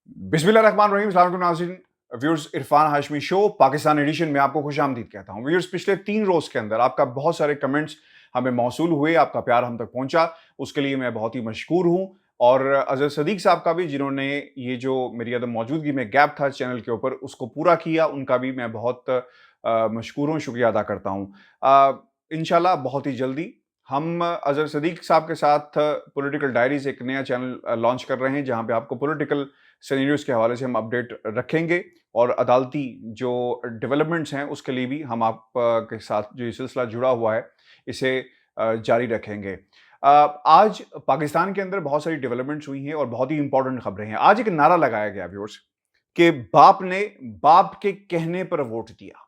बिस्मिल्लाहिर्रहमानिर्रहीम, अस्सलाम वालेकुम नाज़रीन। Viewers, Irfan Hashmi show Pakistan edition में आपको खुशामदीद कहता हूं। व्यूअर्स, पिछले 3 रोज के अंदर आपका बहुत सारे कमेंट्स हमें मौसूल हुए, आपका प्यार हम तक पहुंचा, उसके लिए मैं बहुत ही मशकूर हूं। और अजहर सदीक साहब का भी, जिन्होंने ये जो मेरी अदम मौजूदगी में गैप था चैनल के ऊपर, उसको पूरा किया, उनका भी मैं बहुत मशकूर हूं, शुक्रिया अदा करता हूं। इंशाल्लाह बहुत ही जल्दी हम अजहर सदीक साहब के साथ पॉलिटिकल डायरीज एक नया चैनल लॉन्च कर रहे हैं, जहां पे आपको पॉलिटिकल सिनेरियोज के हवाले से हम अपडेट रखेंगे और अदालती जो डेवलपमेंट्स हैं उसके लिए भी हम आप के साथ जो ये सिलसिला जुड़ा हुआ है, इसे जारी रखेंगे। आज पाकिस्तान के अंदर बहुत सारी डेवलपमेंट्स हुई हैं और बहुत ही इंपॉर्टेंट खबरें हैं। आज एक नारा लगाया गया व्यूअर्स कि बाप ने बाप के कहने पर वोट दिया।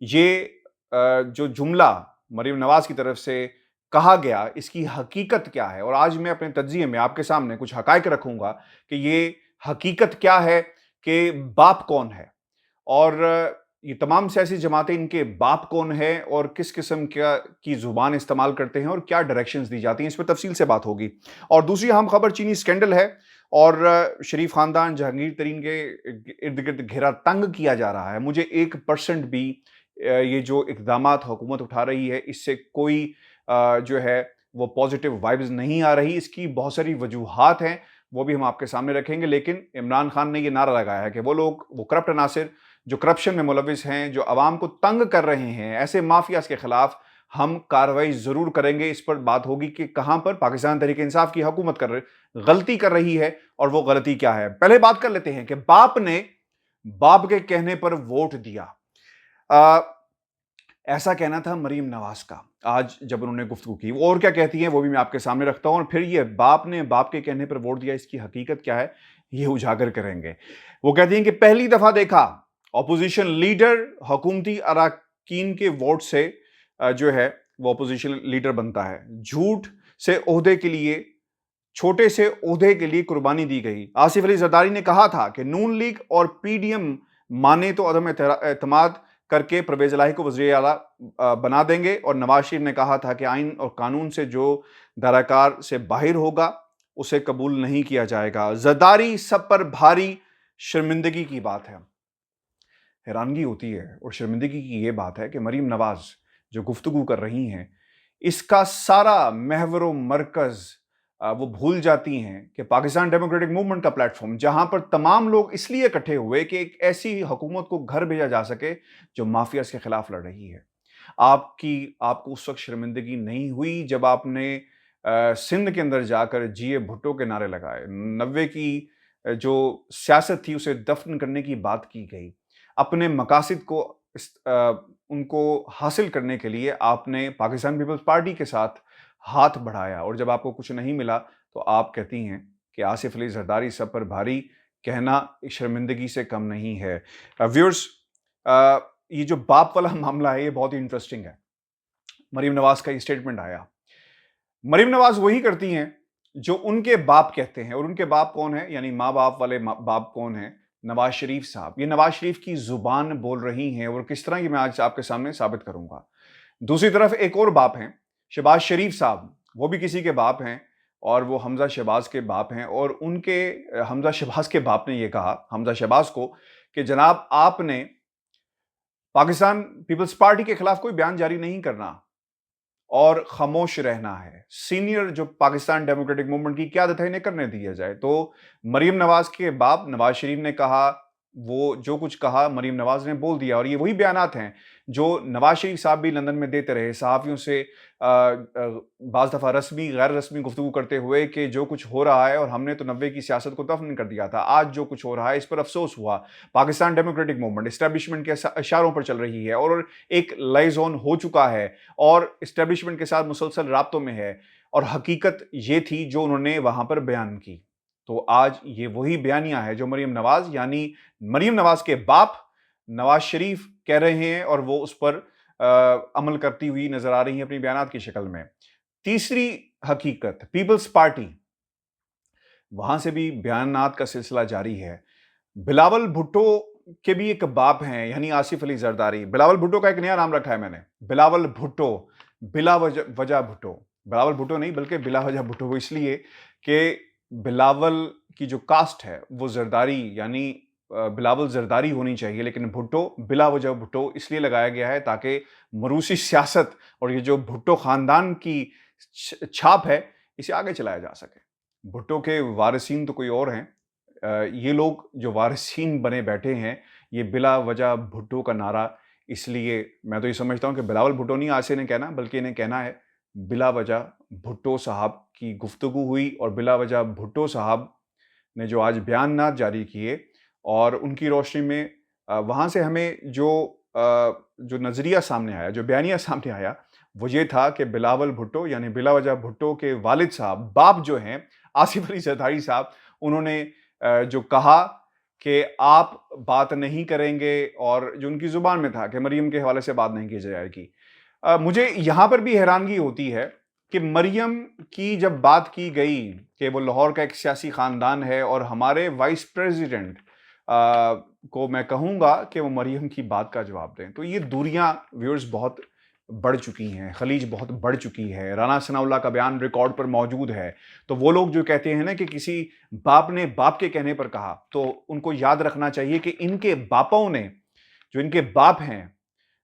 ये जो जुमला मरीम नवाज की तरफ से कहा गया, इसकी हकीकत क्या है? और आज मैं अपने तज्जिये में आपके सामने कुछ हकायक रखूंगा कि ये हकीकत क्या है, कि बाप कौन है, और ये तमाम सियासी जमातें, इनके बाप कौन है और किस किस्म की जुबान इस्तेमाल करते हैं और क्या डायरेक्शंस दी जाती हैं, इस पर तफसील से बात होगी। और दूसरी अहम खबर चीनी स्कैंडल है, और शरीफ खानदान, जहांगीर तरीन के इर्द गिर्द घेरा तंग किया जा रहा है। मुझे 1% भी ये जो इकदामात हुकूमत उठा रही है, इससे कोई जो है वो पॉजिटिव वाइब्स नहीं आ रही। इसकी बहुत सारी वजूहात हैं, वो भी हम आपके सामने रखेंगे। लेकिन इमरान खान ने ये नारा लगाया है कि वो लोग, वो करप्ट अनासिर जो करप्शन में मुलविस हैं, जो अवाम को तंग कर रहे हैं, ऐसे माफियाज के खिलाफ हम कार्रवाई जरूर करेंगे। इस पर बात होगी कि कहां पर पाकिस्तान तहरीक इंसाफ की हुकूमत गलती कर रही है और वो गलती क्या है। पहले बात कर लेते हैं कि बाप ने बाप के कहने पर वोट दिया। ऐसा कहना था मरीम नवाज का आज जब उन्होंने गुफ्तगू की। वो और क्या कहती हैं वो भी मैं आपके सामने रखता हूं, और फिर ये बाप ने बाप के कहने पर वोट दिया, इसकी हकीकत क्या है, ये उजागर करेंगे। वो कहती हैं कि पहली दफा देखा ऑपोजिशन लीडर हुकूमती अरकान के वोट से जो है वो अपोजिशन लीडर बनता है। झूठ से ओहदे के लिए, छोटे से ओहदे के लिए कुर्बानी दी गई। आसिफ अली जरदारी ने कहा था कि नून लीग और पीडीएम माने तो अदम एतमाद करके परवेज इलाही को वज़ीर आला बना देंगे। और नवाज शरीफ ने कहा था कि आइन और कानून से जो दराकार से बाहर होगा उसे कबूल नहीं किया जाएगा। जरदारी सब पर भारी, शर्मिंदगी की बात है। हैरानगी होती है और शर्मिंदगी की यह बात है कि मरीम नवाज जो गुफ्तगू कर रही हैं, इसका सारा महवर मरकज वो भूल जाती हैं कि पाकिस्तान डेमोक्रेटिक मूवमेंट का प्लेटफॉर्म, जहां पर तमाम लोग इसलिए इकट्ठे हुए कि एक ऐसी हुकूमत को घर भेजा जा सके जो माफियाज के खिलाफ लड़ रही है। आपको उस वक्त शर्मिंदगी नहीं हुई जब आपने सिंध के अंदर जाकर जीए भुट्टो के नारे लगाए। 90 की जो सियासत थी उसे दफन करने की बात की गई। अपने मकासद को उनको हासिल करने के लिए आपने पाकिस्तान पीपल्स पार्टी के साथ हाथ बढ़ाया, और जब आपको कुछ नहीं मिला तो आप कहती हैं कि आसिफ अली जरदारी सब पर भारी, कहना शर्मिंदगी से कम नहीं है। व्यूअर्स, ये जो बाप वाला मामला है ये बहुत ही इंटरेस्टिंग है। मरीम नवाज का ये स्टेटमेंट आया। मरीम नवाज वही करती हैं जो उनके बाप कहते हैं, और उनके बाप कौन है, यानी माँ बाप वाले बाप कौन है? नवाज शरीफ साहब। ये नवाज शरीफ की जुबान बोल रही हैं, और किस तरह की मैं आज आपके सामने साबित करूंगा। दूसरी तरफ एक और बाप हैं, शहबाज शरीफ साहब। वो भी किसी के बाप हैं, और वो हमजा शहबाज के बाप हैं। और उनके हमजा शहबाज के बाप ने यह कहा हमजा शहबाज को कि जनाब, आपने पाकिस्तान पीपल्स पार्टी के खिलाफ कोई बयान जारी नहीं करना और खामोश रहना है। सीनियर जो पाकिस्तान डेमोक्रेटिक मूवमेंट की क्यादत है, इन्हें करने दिया जाए। तो मरीम नवाज के बाप नवाज शरीफ ने कहा, वो जो कुछ कहा मरीम नवाज ने बोल दिया। और ये वही बयानात हैं जो नवाज शरीफ साहब भी लंदन में देते रहे, सहाफ़ियों से बाज़ दफ़ा रस्मी गैर रस्मी गुफ्तगू करते हुए कि जो कुछ हो रहा है, और हमने तो 90 की सियासत को दफन कर दिया था, आज जो कुछ हो रहा है इस पर अफसोस हुआ। पाकिस्तान डेमोक्रेटिक मूवमेंट इस्टेब्लिशमेंट के इशारों पर चल रही है और एक लाइजोन हो चुका है और इस्टेब्लिशमेंट के साथ मुसलसल राब्तों में है। और हकीकत ये थी जो उन्होंने वहां पर बयान की। तो आज ये वही बयानियां है जो मरीम नवाज, यानी मरीम नवाज के बाप नवाज शरीफ कह रहे हैं, और वो उस पर अमल करती हुई नजर आ रही है अपनी बयानात की शक्ल में। तीसरी हकीकत, पीपल्स पार्टी, वहां से भी बयानात का सिलसिला जारी है। बिलावल भुट्टो के भी एक बाप हैं, यानी आसिफ अली जरदारी। बिलावल भुट्टो का एक नया नाम रखा है मैंने, बिलावल भुट्टो, बिला वजह भुट्टो। बिलावल भुट्टो नहीं बल्कि बिला वजह भुट्टो, इसलिए कि बिलावल की जो कास्ट है वो जरदारी यानी बिलावल जरदारी होनी चाहिए, लेकिन भुट्टो बिला वजह भुट्टो इसलिए लगाया गया है ताकि मरूसी सियासत और ये जो भुट्टो खानदान की छाप है इसे आगे चलाया जा सके। भुट्टो के वारिसीन तो कोई और हैं। ये लोग जो वारिसीन बने बैठे हैं, ये बिला वजह भुट्टो का नारा, इसलिए मैं तो ये समझता हूँ कि बिलावल भुट्टो नहीं आज से इन्हें कहना, बल्कि इन्हें कहना है बिला वजह भुट्टो साहब की गुफ्तगू हुई और बिला वजह भुट्टो साहब ने जो आज बयानात जारी किए और उनकी रोशनी में वहाँ से हमें जो नज़रिया सामने आया, जो बयानिया सामने आया, वो ये था कि बिलावल भुट्टो यानी बिला वजह भुट्टो के वालिद साहब, बाप जो हैं आसिफ अली जरदारी साहब, उन्होंने जो कहा कि आप बात नहीं करेंगे और जो उनकी ज़ुबान में था कि मरियम के हवाले से बात नहीं की जाएगी। मुझे यहाँ पर भी हैरानगी होती है कि मरियम की जब बात की गई कि वो लाहौर का एक सियासी ख़ानदान है और हमारे वाइस प्रेसिडेंट को मैं कहूँगा कि वो मरियम की बात का जवाब दें, तो ये दूरियां व्यूअर्स बहुत बढ़ चुकी हैं, खलीज बहुत बढ़ चुकी है। राना सनाउल्लाह का बयान रिकॉर्ड पर मौजूद है। तो वो लोग जो कहते हैं ना कि किसी बाप ने बाप के कहने पर कहा, तो उनको याद रखना चाहिए कि इनके बापों ने, जो इनके बाप हैं,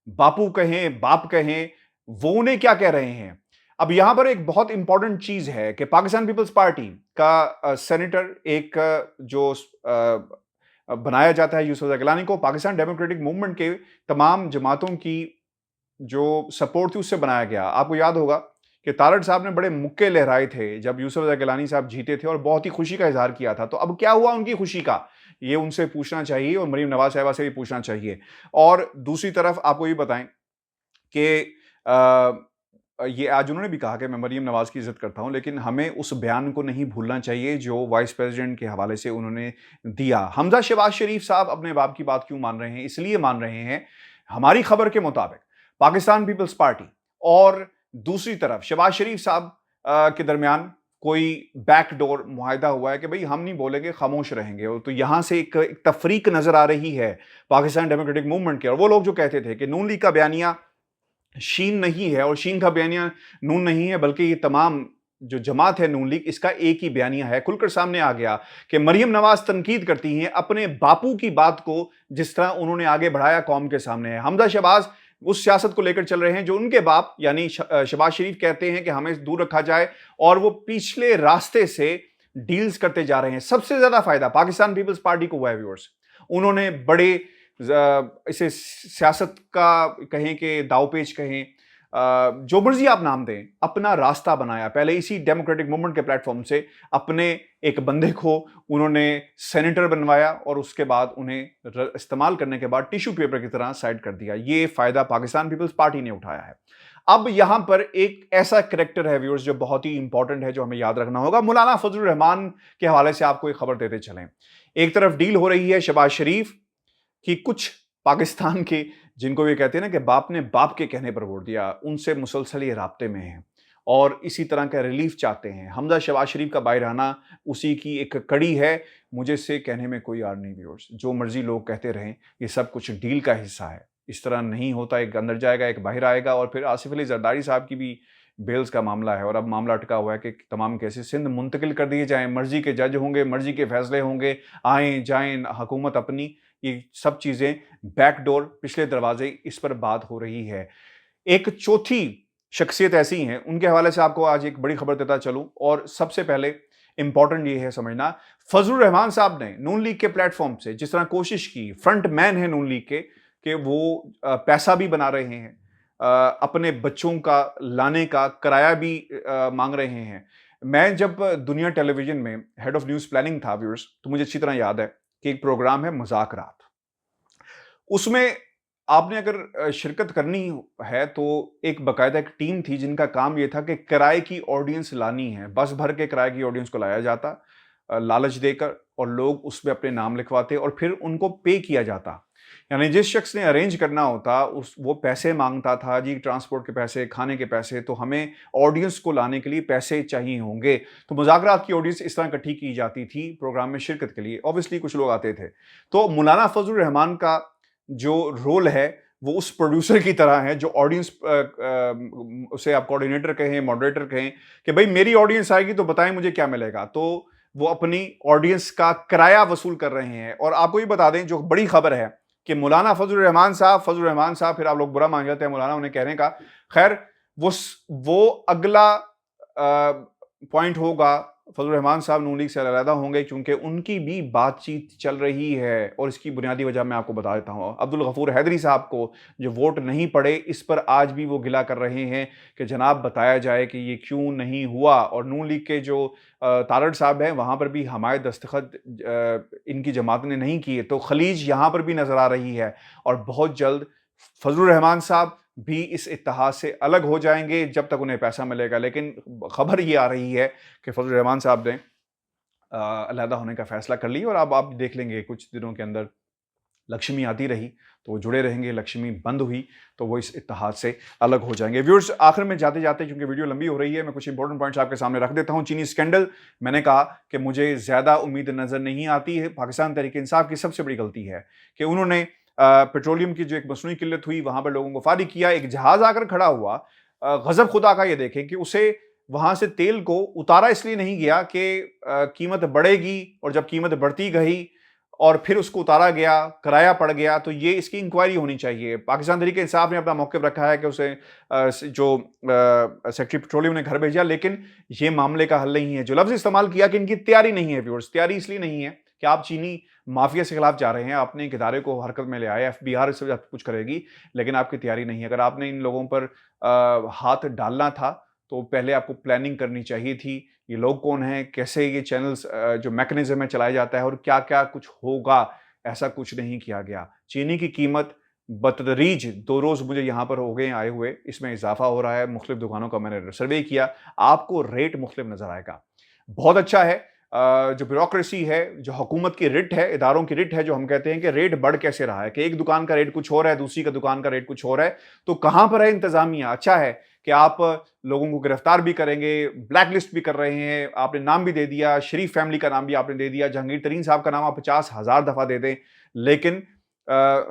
बापू कहें बाप कहें, वो उन्हें क्या कह रहे हैं। अब यहां पर एक बहुत इंपॉर्टेंट चीज है कि पाकिस्तान पीपल्स पार्टी का सेनेटर एक बनाया जाता है यूसुफ गिलानी को, पाकिस्तान डेमोक्रेटिक मूवमेंट के तमाम जमातों की जो सपोर्ट थी उससे बनाया गया। आपको याद होगा कि तारड़ साहब ने बड़े मुक्के लहराए थे जब यूसुफ गिलानी साहब जीते थे और बहुत ही खुशी का इजहार किया था। तो अब क्या हुआ उनकी खुशी का, ये उनसे पूछना चाहिए और मरीम नवाज साहिबा से भी पूछना चाहिए। और दूसरी तरफ आपको ये बताएं कि ये आज उन्होंने भी कहा कि मैं मरीम नवाज की इज्जत करता हूं, लेकिन हमें उस बयान को नहीं भूलना चाहिए जो वाइस प्रेसिडेंट के हवाले से उन्होंने दिया। हमजा शहबाज शरीफ साहब अपने बाप की बात क्यों मान रहे हैं? इसलिए मान रहे हैं, हमारी खबर के मुताबिक पाकिस्तान पीपल्स पार्टी और दूसरी तरफ शहबाज शरीफ साहब के दरमियान कोई बैकडोर मुआहिदा हुआ है कि भाई हम नहीं बोलेंगे, खामोश रहेंगे। तो यहां से एक तफरीक नजर आ रही है पाकिस्तान डेमोक्रेटिक मूवमेंट के। और वो लोग जो कहते थे कि नून लीग का बयानिया शीन नहीं है और शीन का बयानिया नून नहीं है, बल्कि ये तमाम जो जमात है नून लीग, इसका एक ही बयानिया है, खुलकर सामने आ गया कि मरियम नवाज तनकीद करती हैं अपने बापू की बात को, जिस तरह उन्होंने आगे बढ़ाया कौम के सामने है। हमजा शहबाज उस सियासत को लेकर चल रहे हैं जो उनके बाप यानी शहबाज शरीफ कहते हैं कि हमें दूर रखा जाए, और वो पिछले रास्ते से डील्स करते जा रहे हैं। सबसे ज्यादा फायदा पाकिस्तान पीपल्स पार्टी को हुआ है व्यूअर्स। उन्होंने बड़े इसे सियासत का कहें कि दावपेच कहें, जो मर्जी आप नाम दें, अपना रास्ता बनाया। पहले इसी डेमोक्रेटिक मूवमेंट के प्लेटफॉर्म से अपने एक बंदे को उन्होंने सेनेटर बनवाया और उसके बाद उन्हें इस्तेमाल करने के बाद टिश्यू पेपर की तरह साइड कर दिया। ये फायदा पाकिस्तान पीपल्स पार्टी ने उठाया है। अब यहां पर एक ऐसा कैरेक्टर है व्यूअर्स जो बहुत ही इंपॉर्टेंट है, जो हमें याद रखना होगा। मौलाना फजलुर रहमान के हवाले से आपको एक खबर देते चलें। एक तरफ डील हो रही है शहबाज शरीफ कि कुछ पाकिस्तान के, जिनको ये कहते हैं ना कि बाप ने बाप के कहने पर वोट दिया, उनसे मुसलसल ये राब्ते में हैं और इसी तरह का रिलीफ चाहते हैं। हमजा शहबाज शरीफ का बाहर आना उसी की एक कड़ी है। मुझे से कहने में कोई यार नहीं व्यूअर्स, जो मर्जी लोग कहते रहें, ये सब कुछ डील का हिस्सा है। इस तरह नहीं होता, एक अंदर जाएगा एक बाहर आएगा। और फिर आसिफ अली जरदारी साहब की भी बेल्स का मामला है और अब मामला अटका हुआ है कि तमाम केसेस सिंध मुंतकिल कर दिए जाएं। मर्जी के जज होंगे, मर्जी के फैसले होंगे, आएँ जाएँ हुकूमत अपनी, ये सब चीज़ें बैकडोर, पिछले दरवाजे, इस पर बात हो रही है। एक चौथी शख्सियत ऐसी हैं, उनके हवाले से आपको आज एक बड़ी खबर देता चलूं। और सबसे पहले इंपॉर्टेंट ये है समझना, फजलुर रहमान साहब ने नून लीग के प्लेटफॉर्म से जिस तरह कोशिश की, फ्रंट मैन है नून लीग के, कि वो पैसा भी बना रहे हैं, अपने बच्चों का लाने का किराया भी मांग रहे हैं। मैं जब दुनिया टेलीविजन में हेड ऑफ न्यूज़ प्लानिंग था व्यूअर्स, तो मुझे अच्छी तरह याद है कि एक प्रोग्राम है मुज़ाकरात। उसमें आपने अगर शिरकत करनी है तो एक बाकायदा एक टीम थी जिनका काम यह था कि किराए की ऑडियंस लानी है। बस भर के किराए की ऑडियंस को लाया जाता लालच देकर, और लोग उसमें अपने नाम लिखवाते और फिर उनको पे किया जाता। यानी जिस शख्स ने अरेंज करना होता वो पैसे मांगता था, जी ट्रांसपोर्ट के पैसे, खाने के पैसे, तो हमें ऑडियंस को लाने के लिए पैसे चाहिए होंगे। तो मुज़ाकरात की ऑडियंस इस तरह इकट्ठी की जाती थी प्रोग्राम में शिरकत के लिए। ऑब्वियसली कुछ लोग आते थे। तो मौलाना फजलुर रहमान का जो रोल है वो उस प्रोड्यूसर की तरह है जो ऑडियंस, उसे आप कोऑर्डिनेटर कहें, मॉडरेटर कहें, कि भाई मेरी ऑडियंस आएगी तो बताएं मुझे क्या मिलेगा। तो वो अपनी ऑडियंस का किराया वसूल कर रहे हैं। और आपको ये बता दें, जो बड़ी खबर है कि मौलाना फजलुर रहमान साहब, फिर आप लोग बुरा मान जाते हैं मौलाना उन्हें कहने का, खैर वो अगला पॉइंट होगा। फजलुर रहमान साहब नून लीग से अलहदा होंगे क्योंकि उनकी भी बातचीत चल रही है, और इसकी बुनियादी वजह मैं आपको बता देता हूं। अब्दुल गफूर हैदरी साहब को जो वोट नहीं पड़े, इस पर आज भी वो गिला कर रहे हैं कि जनाब बताया जाए कि ये क्यों नहीं हुआ। और नून लीग के जो तारड़ साहब हैं, वहां पर भी हमारे दस्तखत इनकी जमात ने नहीं किए, तो खलीज यहां पर भी नजर आ रही है। और बहुत जल्द फजलुर रहमान साहब भी इस इत्तेहाद से अलग हो जाएंगे जब तक उन्हें पैसा मिलेगा। लेकिन खबर ये आ रही है कि फजलुर रहमान साहब ने अलहदा होने का फैसला कर लिया, और अब आप देख लेंगे कुछ दिनों के अंदर लक्ष्मी आती रही तो वो जुड़े रहेंगे, लक्ष्मी बंद हुई तो वो इस इत्तेहाद से अलग हो जाएंगे। व्यूअर्स, आखिर में जाते जाते, क्योंकि वीडियो लंबी हो रही है, मैं कुछ इंपॉर्टेंट पॉइंट्स आपके सामने रख देता हूं। चीनी स्कैंडल, मैंने कहा कि मुझे ज्यादा उम्मीद नजर नहीं आती है। पाकिस्तान तहरीक इंसाफ की सबसे बड़ी गलती है कि उन्होंने पेट्रोलियम की जो एक मसनूई किल्लत हुई, वहां पर लोगों को फारिग किया। एक जहाज आकर खड़ा हुआ, गजब खुदा का ये देखें कि उसे वहां से तेल को उतारा इसलिए नहीं गया कि कीमत बढ़ेगी, और जब कीमत बढ़ती गई और फिर उसको उतारा गया, किराया पड़ गया, तो ये इसकी इंक्वायरी होनी चाहिए। पाकिस्तान तहरीक इंसाफ ने अपना मौक़िफ़ रखा है कि उसे सेक्रेटरी पेट्रोलियम ने घर भेजा, लेकिन ये मामले का हल नहीं है। जो लफ्ज़ इस्तेमाल किया कि इनकी तैयारी नहीं है, व्यूअर्स, तैयारी इसलिए नहीं है कि आप चीनी माफिया के खिलाफ जा रहे हैं, आपने एक इदारे को हरकत में ले आए, एफबीआर इससे कुछ करेगी, लेकिन आपकी तैयारी नहीं है। अगर आपने इन लोगों पर हाथ डालना था तो पहले आपको प्लानिंग करनी चाहिए थी। ये लोग कौन हैं, कैसे ये चैनल्स जो मैकेनिज्म है चलाया जाता है, और क्या क्या कुछ होगा, ऐसा कुछ नहीं किया गया। चीनी की कीमत बतदरीज 2 रोज मुझे यहाँ पर हो गए आए हुए, इसमें इजाफा हो रहा है। मुख्तलिफ दुकानों का मैंने सर्वे किया, आपको रेट मुख्तलिफ नजर आएगा। बहुत अच्छा है जो ब्यूरोक्रेसी है, जो हुकूमत की रिट है, इदारों की रिट है, जो हम कहते हैं कि रेट बढ़ कैसे रहा है, कि एक दुकान का रेट कुछ और है, दूसरी का दुकान का रेट कुछ और है, तो कहां पर है इंतजामिया। अच्छा है कि आप लोगों को गिरफ्तार भी करेंगे, ब्लैक लिस्ट भी कर रहे हैं, आपने नाम भी दे दिया, शरीफ फैमिली का नाम भी आपने दे दिया, जहांगीर तरीन साहब का नाम आप 50,000 दफा दे दें, लेकिन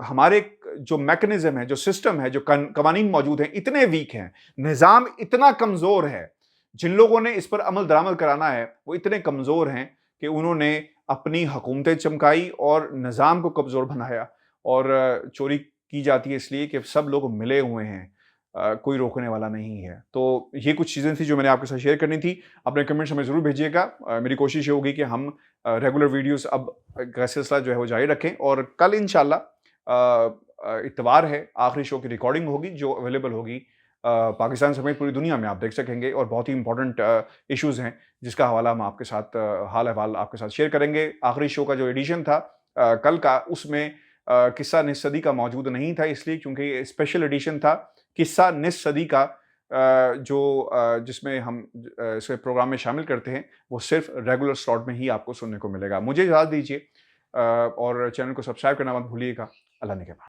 हमारे जो मैकेनिज्म है, जो सिस्टम है, जो कवानीन मौजूद हैं, इतने वीक हैं, निज़ाम इतना कमजोर है, जिन लोगों ने इस पर अमल दरामद कराना है वो इतने कमजोर हैं कि उन्होंने अपनी हुकूमतें चमकाई और निज़ाम को कमजोर बनाया। और चोरी की जाती है इसलिए कि सब लोग मिले हुए हैं, कोई रोकने वाला नहीं है। तो ये कुछ चीज़ें थी जो मैंने आपके साथ शेयर करनी थी। अपने कमेंट्स हमें ज़रूर भेजिएगा। मेरी कोशिश ये होगी कि हम रेगुलर वीडियोस अब का सिलसिला जो है वो जारी रखें, और कल इंशाल्लाह इतवार है, आखिरी शो की रिकॉर्डिंग होगी जो अवेलेबल होगी पाकिस्तान समेत पूरी दुनिया में, आप देख सकेंगे। और बहुत ही इंपॉर्टेंट इश्यूज हैं जिसका हवाला हम आपके साथ हाल अहवाल आपके साथ शेयर करेंगे। आखिरी शो का जो एडिशन था कल का, उसमें किस्सा निस सदी का मौजूद नहीं था, इसलिए क्योंकि ये स्पेशल एडिशन था किस्सा निस सदी का, जिसमें हम इसे प्रोग्राम में शामिल करते हैं, वो सिर्फ रेगुलर स्लॉट में ही आपको सुनने को मिलेगा। मुझे इजाज़त दीजिए, और चैनल को सब्सक्राइब करना मत भूलिएगा। अल्लाह ने के बाद।